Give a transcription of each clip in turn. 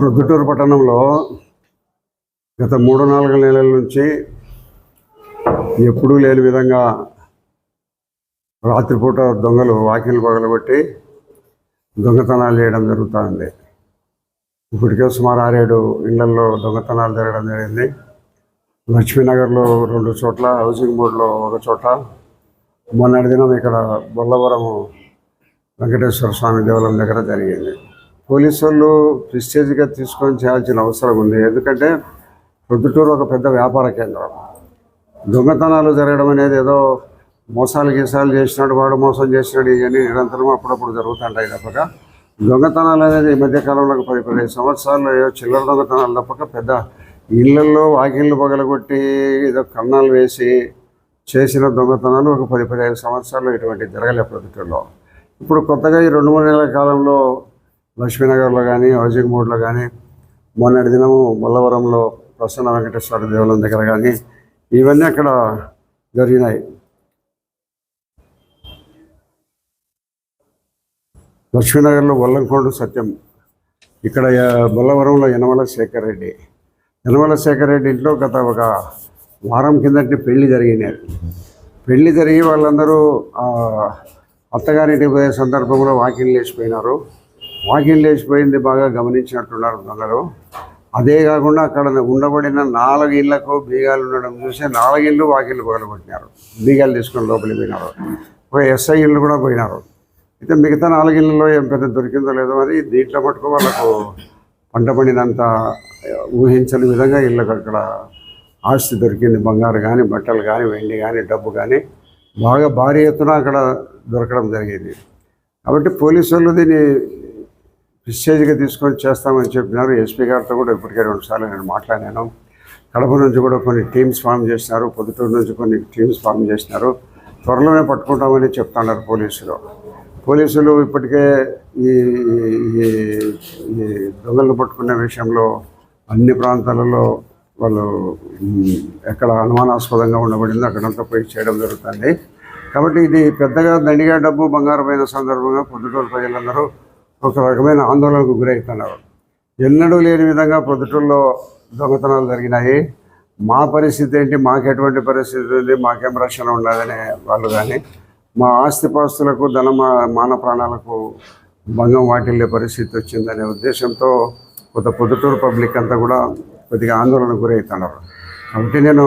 ప్రొద్దుటూరు పట్టణంలో గత 3-4 నెలల నుంచి ఎప్పుడూ లేని విధంగా రాత్రిపూట దొంగలు వాకిలు పగలగొట్టి దొంగతనాలు చేయడం జరుగుతుంది. ఇప్పటికే సుమారు 6-7 ఇళ్లలో దొంగతనాలు జరగడం జరిగింది. లక్ష్మీనగర్లో 2 చోట్ల, హౌసింగ్ బోర్డులో 1 చోట, మొన్నటి దినం ఇక్కడ బొల్లవరం వెంకటేశ్వర స్వామి దేవాలయం దగ్గర జరిగింది. పోలీసు వాళ్ళు ప్రిస్టేజ్గా తీసుకొని చేయాల్సిన అవసరం ఉంది. ఎందుకంటే ప్రొద్దుటూరు ఒక పెద్ద వ్యాపార కేంద్రం. దొంగతనాలు జరగడం అనేది ఏదో మోసాలు చేసినాడు, వాడు మోసం చేసినాడు, ఇవన్నీ నిరంతరం అప్పుడప్పుడు జరుగుతుంటాయి తప్పక దొంగతనాలు అనేది ఈ మధ్యకాలంలో 10-15 సంవత్సరాలు చిల్లర దొంగతనాలు తప్పక పెద్ద ఇళ్లలో వాకిళ్ళు పగలగొట్టి ఏదో కన్నాలు వేసి చేసిన దొంగతనాలు ఒక 10-15 సంవత్సరాలు ఇటువంటి జరగలే ప్రొద్దుటూరులో. ఇప్పుడు కొత్తగా ఈ 2-3 నెలల కాలంలో లక్ష్మీనగర్లో కానీ, హౌసింగ్ బోర్డులో కానీ, మొన్నటి దినము బొల్లవరంలో ప్రసన్న వెంకటేశ్వర దేవాలయం దగ్గర కానీ ఇవన్నీ అక్కడ జరిగినాయి. లక్ష్మీనగర్లో వల్లంకోడు సత్యం, ఇక్కడ బొల్లవరంలో యనమల శేఖర్ రెడ్డి ఇంట్లో గత ఒక వారం కిందటి పెళ్లి జరిగినాయి. పెళ్లి జరిగి వాళ్ళందరూ అత్తగారింటికి పోయే సందర్భంలో వాకిళ్ళు లేచిపోయింది బాగా గమనించినట్టున్నారు దొంగలు. అదే కాకుండా అక్కడ ఉండబడిన 4 ఇళ్లకు బీగాలు ఉండడం చూసి 4 ఇళ్ళు వాకిళ్ళు పగలగొట్టినారు. బీగాలు తీసుకొని లోపలికి పోయినారు. ఒక ఎస్ఐ ఇళ్ళు కూడా పోయినారు. అయితే మిగతా 4 ఇళ్లలో ఏం పెద్ద దొరికిందో లేదో అని దీంట్లో మటుకు వాళ్ళకు పంట పండినంత ఊహించని విధంగా ఇళ్ళకు అక్కడ ఆస్తి దొరికింది. బంగారు కానీ, బట్టలు కానీ, వెండి కానీ, డబ్బు కానీ బాగా భారీ ఎత్తున అక్కడ దొరకడం జరిగింది. కాబట్టి పోలీసు వాళ్ళు దీన్ని ప్రిస్టేజ్గా తీసుకొని చేస్తామని చెప్పినారు. ఎస్పీ గారితో కూడా ఇప్పటికే 2 సార్లు నేను మాట్లాడాను. కడప నుంచి కూడా కొన్ని టీమ్స్ ఫామ్ చేసినారు, పొద్దుటూరు నుంచి కొన్ని టీమ్స్ ఫామ్ చేసినారు. త్వరలోనే పట్టుకుంటామని చెప్తున్నారు పోలీసులు. ఇప్పటికే ఈ దొంగలను పట్టుకునే విషయంలో అన్ని ప్రాంతాలలో వాళ్ళు ఎక్కడ అనుమానాస్పదంగా ఉండబడిందో అక్కడంతా పోయి చేయడం జరుగుతుంది. కాబట్టి ఇది పెద్దగా దండిగా డబ్బు బంగారమైన సందర్భంగా పొద్దుటూరు ప్రజలందరూ ఒక రకమైన ఆందోళనకు గురవుతున్నారు. ఎన్నడూ లేని విధంగా ప్రొద్దుటూరులో దొంగతనాలు జరిగినాయి. మా పరిస్థితి ఏంటి, మాకు ఎటువంటి పరిస్థితి ఉంది, మాకేం రక్షణ ఉండదనే వాళ్ళు కానీ, మా ఆస్తిపాస్తులకు మాన ప్రాణాలకు భంగం వాటిల్లే పరిస్థితి వచ్చిందనే ఉద్దేశంతో పొద్దుటూరు పబ్లిక్ అంతా కూడా కొద్దిగా ఆందోళనకు గురవుతున్నారు. కాబట్టి నేను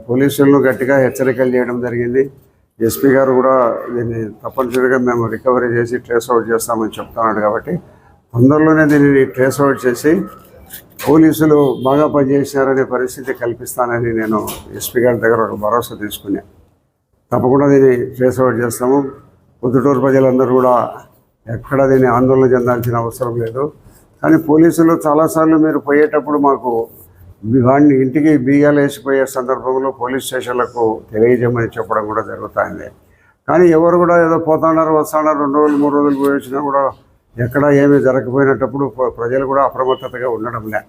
పోలీసులను గట్టిగా హెచ్చరికలు చేయడం జరిగింది. ఎస్పీ గారు కూడా దీన్ని తప్పనిసరిగా మేము రికవరీ చేసి ట్రేస్ అవుట్ చేస్తామని చెప్తున్నాడు. కాబట్టి తొందరలోనే దీన్ని ట్రేస్ అవుట్ చేసి పోలీసులు బాగా పనిచేసినారనే పరిస్థితి కల్పిస్తానని నేను ఎస్పీ గారి దగ్గర ఒక భరోసా తీసుకున్నాను. తప్పకుండా దీన్ని ట్రేస్ అవుట్ చేస్తాము. పొద్దుటూరు ప్రజలందరూ కూడా ఎక్కడ దీన్ని ఆందోళన చెందాల్సిన అవసరం లేదు. కానీ పోలీసులు చాలాసార్లు మీరు పోయేటప్పుడు మాకు వాడిని ఇంటికి బీగాలు వేసిపోయే సందర్భంలో పోలీస్ స్టేషన్లకు తెలియజేయమని చెప్పడం కూడా జరుగుతుంది. కానీ ఎవరు కూడా ఏదో పోతున్నారు, వస్తున్నారు, 2 రోజులు 3 రోజులు పోయి వచ్చినా కూడా ఎక్కడ ఏమీ జరగకపోయినప్పుడు ప్రజలు కూడా అప్రమత్తతగా ఉండడం లే.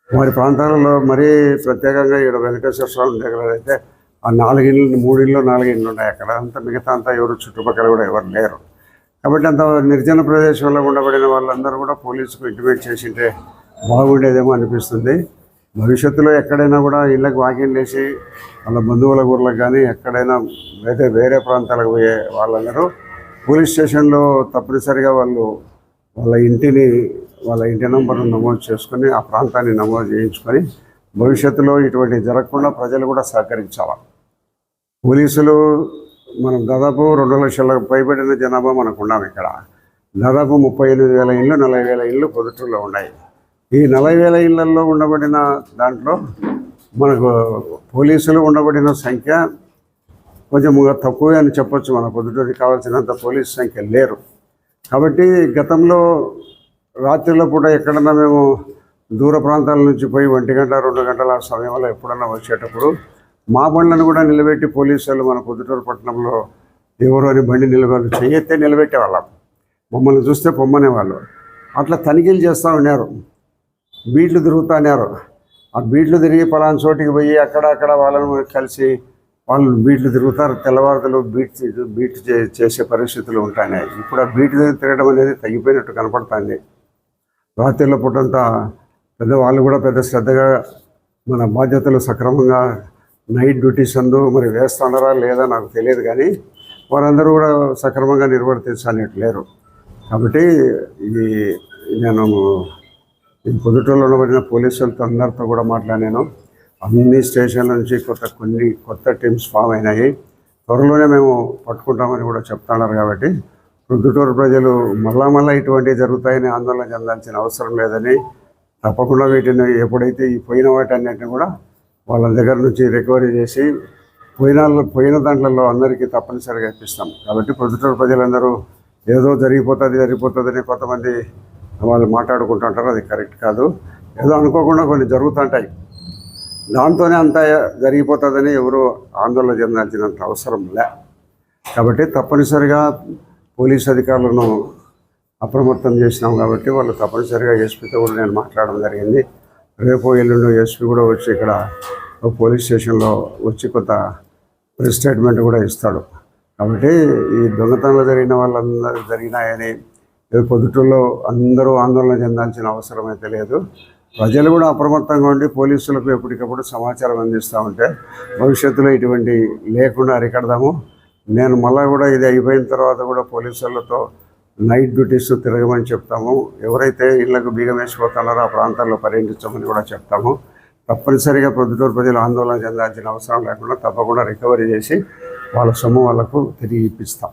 వారి ప్రాంతాలలో మరీ ప్రత్యేకంగా ఇక్కడ వెంకటేశ్వర స్వామి దగ్గర అయితే ఆ 4 ఇళ్ళు 3 ఇళ్ళు 4 ఇళ్ళు ఉన్నాయి. అక్కడ అంతా మిగతా అంతా ఎవరు చుట్టుపక్కల కూడా ఎవరు లేరు. కాబట్టి అంత నిర్జన ప్రదేశంలో ఉండబడిన వాళ్ళందరూ కూడా పోలీసుకు ఇంటిమేట్ చేసింటే బాగుండేదేమో అనిపిస్తుంది. భవిష్యత్తులో ఎక్కడైనా కూడా ఇళ్ళకి వాకింగ్ వేసి వాళ్ళ బంధువుల ఊర్లకు కానీ ఎక్కడైనా వేరే ప్రాంతాలకు పోయే వాళ్ళందరూ పోలీస్ స్టేషన్లో తప్పనిసరిగా వాళ్ళ ఇంటి నంబర్ను నమోదు చేసుకొని ఆ ప్రాంతాన్ని నమోదు చేయించుకొని భవిష్యత్తులో ఇటువంటి జరగకుండా ప్రజలు కూడా సహకరించాలి. పోలీసులు మనం దాదాపు 2 లక్షలకు పైబడిన జనాభా మనకు ఉన్నాం. ఇక్కడ దాదాపు 38,000 ఇళ్ళు 40,000 ఇళ్ళు పొద్దుటూరులో ఉన్నాయి. ఈ 40,000 ఇళ్లలో ఉండబడిన దాంట్లో మనకు పోలీసులు ఉండబడిన సంఖ్య కొంచెం తక్కువే అని చెప్పొచ్చు. మన పొద్దుటూరికి కావాల్సినంత పోలీసు సంఖ్య లేరు. కాబట్టి గతంలో రాత్రిలో పూట ఎక్కడన్నా మేము దూర ప్రాంతాల నుంచి పోయి 1 గంట 2 గంటల సమయంలో ఎప్పుడన్నా వచ్చేటప్పుడు మా బండ్లను కూడా నిలబెట్టి పోలీసులు మన పొద్దుటూరు పట్టణంలో ఎవరు అని బండి చెయ్యెత్తే నిలబెట్టేవాళ్ళం. మమ్మల్ని చూస్తే పొమ్మనేవాళ్ళు. అట్లా తనిఖీలు చేస్తూ ఉన్నారు. బీట్లు తిరుగుతూ ఉన్నారు. ఆ బీట్లు తిరిగి పలానా చోటికి పోయి అక్కడ వాళ్ళని కలిసి వాళ్ళు బీట్లు తిరుగుతారు, తెల్లవారుతలు బీట్ చేసే పరిస్థితులు ఉంటాయి. ఇప్పుడు ఆ బీట్ తిరగడం అనేది తగ్గిపోయినట్టు కనపడుతుంది. రాత్రిళ్ళ పూటంతా వాళ్ళు కూడా పెద్ద శ్రద్ధగా మన బాధ్యతలు సక్రమంగా నైట్ డ్యూటీస్ మరి వేస్తున్నారా లేదా నాకు తెలియదు, కానీ వారందరూ కూడా సక్రమంగా నిర్వర్తించలేరు. కాబట్టి నేను ఈ పొద్దుటూరులో ఉండబడిన పోలీసులతో అందరితో కూడా మాట్లాడాను. అన్ని స్టేషన్ల నుంచి కొన్ని కొత్త టీమ్స్ ఫామ్ అయినాయి. త్వరలోనే మేము పట్టుకుంటామని కూడా చెప్తున్నారు. కాబట్టి ప్రొద్దుటూరు ప్రజలు మళ్ళా ఇటువంటివి జరుగుతాయని ఆందోళన చెందాల్సిన అవసరం లేదని, తప్పకుండా వీటిని ఎప్పుడైతే ఈ పోయిన వాటన్నిటిని కూడా వాళ్ళ దగ్గర నుంచి రికవరీ చేసి పోయిన దాంట్లో అందరికీ తప్పనిసరిగా ఇప్పిస్తాం. కాబట్టి ప్రొద్దుటూరు ప్రజలందరూ ఏదో జరిగిపోతుందని కొంతమంది వాళ్ళు మాట్లాడుకుంటుంటారు. అది కరెక్ట్ కాదు. ఏదో అనుకోకుండా కొన్ని జరుగుతుంటాయి, దాంతోనే అంతా జరిగిపోతుందని ఎవరు ఆందోళన చెందాల్సినంత అవసరం లే. కాబట్టి తప్పనిసరిగా పోలీస్ అధికారులను అప్రమత్తం చేసినాం. కాబట్టి వాళ్ళు తప్పనిసరిగా ఎస్పీతో కూడా నేను మాట్లాడడం జరిగింది. రేపు ఎల్లుండి ఎస్పీ కూడా వచ్చి ఇక్కడ పోలీస్ స్టేషన్లో వచ్చి కొంత ప్రెస్ స్టేట్మెంట్ కూడా ఇస్తాడు. కాబట్టి ఈ దొంగతనాలు జరిగిన వాళ్ళందరూ జరిగినాయని పొద్దుటూరులో అందరూ ఆందోళన చెందాల్సిన అవసరం అయితే లేదు. ప్రజలు కూడా అప్రమత్తంగా ఉండి పోలీసులకు ఎప్పటికప్పుడు సమాచారం అందిస్తూ ఉంటే భవిష్యత్తులో ఇటువంటి లేకుండా అరికడదాము. నేను మళ్ళీ కూడా ఇది అయిపోయిన తర్వాత కూడా పోలీసులతో నైట్ డ్యూటీస్ తిరగమని చెప్తాము. ఎవరైతే ఇళ్లకు బీగం వేసిపోతున్నారో ఆ ప్రాంతాల్లో పర్యటించమని కూడా చెప్తాము. తప్పనిసరిగా ప్రొద్దుటూరు ప్రజలు ఆందోళన చెందాల్సిన అవసరం లేకుండా తప్పకుండా రికవరీ చేసి వాళ్ళ సొమ్ము వాళ్ళకు తిరిగి ఇప్పిస్తాం.